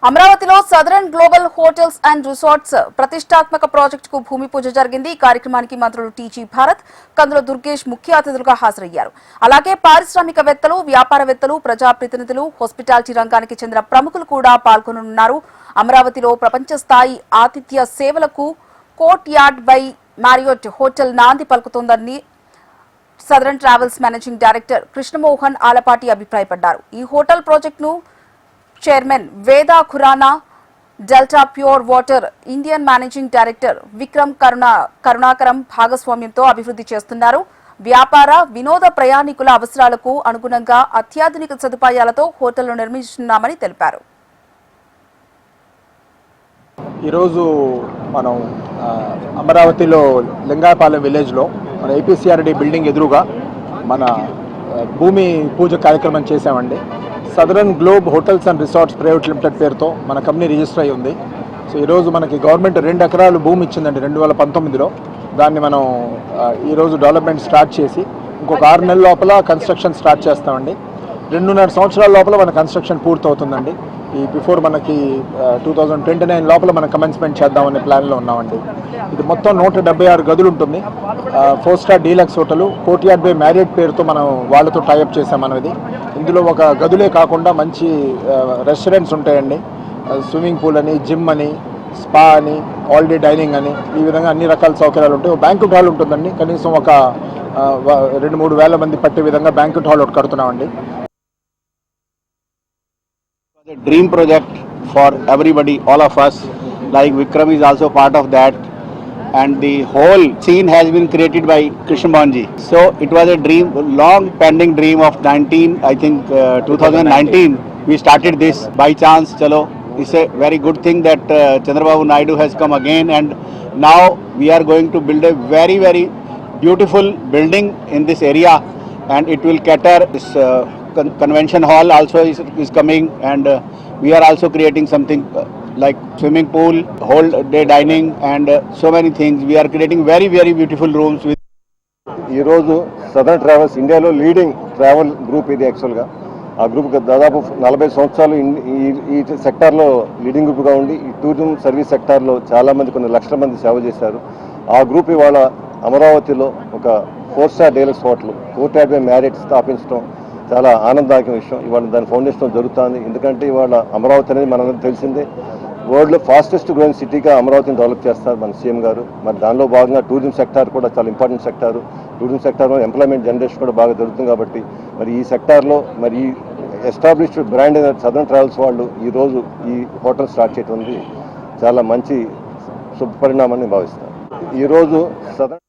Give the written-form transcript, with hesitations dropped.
అమరావతిలో southern global hotels and resorts ప్రతిష్టాత్మక ప్రాజెక్టుకు భూమి పూజ జరిగింది. ఈ కార్యక్రమానికి మంత్రులు టీజీ భారత్, కందుల దుర్గేష్ ముఖ్య అతిథులుగా హాజరయ్యారు. అలాగే పారిశ్రామికవేత్తలు, వ్యాపారవేత్తలు, ప్రజాప్రతినిధులు, హాస్పిటాలిటీ రంగానికి చెందిన ప్రముఖులు కూడా పాల్గొననున్నారు. అమరావతిలో ప్రపంచ స్థాయి ఆతిథ్య సేవలకు courtyard by Marriott hotel నాంది పలుకుతోందని southern travels managing director Krishnamohan Alapati అభిప్రాయపడ్డారు. ఈ హోటల్ ప్రాజెక్టును chairman Veda Khurana, delta pure water Indian managing director Vikram Karunakaram భాగస్వామ్యంతో అభివృద్ధి చేస్తున్నారు. వ్యాపార, వినోద ప్రయాణికుల అవసరాలకు అనుగుణంగా అత్యాధునిక సదుపాయాలతో హోటల్ను నిర్మిస్తున్నామని తెలిపారు. ఈరోజు మనం అమరావతిలో లింగాయపాలెం విలేజ్లో మన ఏపీసీఆర్డీ బిల్డింగ్ ఎదురుగా మన భూమి పూజ కార్యక్రమం చేశామండి. Southern globe hotels and resorts private limited పేరుతో మన కంపెనీ రిజిస్టర్ అయ్యి ఉంది. సో ఈరోజు మనకి గవర్నమెంట్ 2 ఎకరాలు భూమి ఇచ్చిందండి 2019లో. దాన్ని మనం ఈరోజు డెవలప్మెంట్ స్టార్ట్ చేసి ఇంకొక 6 నెలల లోపల కన్స్ట్రక్షన్ స్టార్ట్ చేస్తామండి. 2.5 సంవత్సరాల లోపల మన కన్స్ట్రక్షన్ పూర్తవుతుందండి. ఈ బిఫోర్ మనకి 2029 లోపల మనం కమెన్స్మెంట్ చేద్దామనే ప్లాన్లో ఉన్నామండి. ఇది మొత్తం 176 గదులు ఉంటుంది. 4 star deluxe hotel courtyard by Marriott పేరుతో మనం వాళ్ళతో టైఅప్ చేసాం మనం ఇది. ఇందులో ఒక గదులే కాకుండా మంచి రెస్టారెంట్స్ ఉంటాయండి. స్విమ్మింగ్ పూల్ అని, జిమ్ అని, స్పా అని, ఆల్ డే డైనింగ్ అని, ఈ విధంగా అన్ని రకాల సౌకర్యాలు ఉంటాయి. బ్యాంక్వెట్ హాల్ ఉంటుందండి. కనీసం ఒక 2-3 వేల మంది పట్టే విధంగా బ్యాంక్వెట్ హాల్ ఒకటి కడుతున్నామండి. A dream project for everybody, all of us, like Vikram is also part of that, and the whole scene has been created by Krishnamohan ji. So it was a dream, long pending dream of 2019 we started this by chance. Chalo, it's a very good thing that Chandrababu Naidu has come again, and now we are going to build a very beautiful building in this area, and it will cater this convention hall also is coming, and we are also creating something like swimming pool, whole day dining, and so many things. We are creating very beautiful rooms with. ఈ రోజు southern travels ఇండియాలో leading travel group ఇది. యాక్చువల్గా ఆ group దాదాపు 40 సంవత్సరాలు ఈ సెక్టార్లో లీడింగ్ గ్రూప్గా ఉండి ఈ టూరిజం సర్వీస్ సెక్టార్లో చాలామంది, కొన్ని లక్షల మంది సేవ చేశారు. ఆ గ్రూప్ ఇవాళ అమరావతిలో ఒక 4 star deluxe hotel courtyard by Marriott స్థాపించడం చాలా ఆనందదాయక విషయం. ఇవాళ దాని ఫౌండేషన్ జరుగుతుంది. ఎందుకంటే ఇవాళ అమరావతి అనేది మనందరికీ తెలిసిందే, వరల్డ్లో ఫాస్టెస్ట్ గ్రోయింగ్ సిటీగా అమరావతిని డెవలప్ చేస్తారు మన సీఎం గారు. మరి దానిలో భాగంగా టూరిజం సెక్టార్ కూడా చాలా ఇంపార్టెంట్ సెక్టారు. టూరిజం సెక్టార్లో ఎంప్లాయ్మెంట్ జనరేషన్ కూడా బాగా జరుగుతుంది. కాబట్టి మరి ఈ సెక్టార్లో మరి ఈ ఎస్టాబ్లిష్డ్ బ్రాండ్ అయిన సదరన్ ట్రావెల్స్ వాళ్ళు ఈరోజు ఈ హోటల్ స్టార్ట్ చేయడం చాలా మంచి శుభపరిణామాన్ని భావిస్తారు. ఈరోజు సదరన్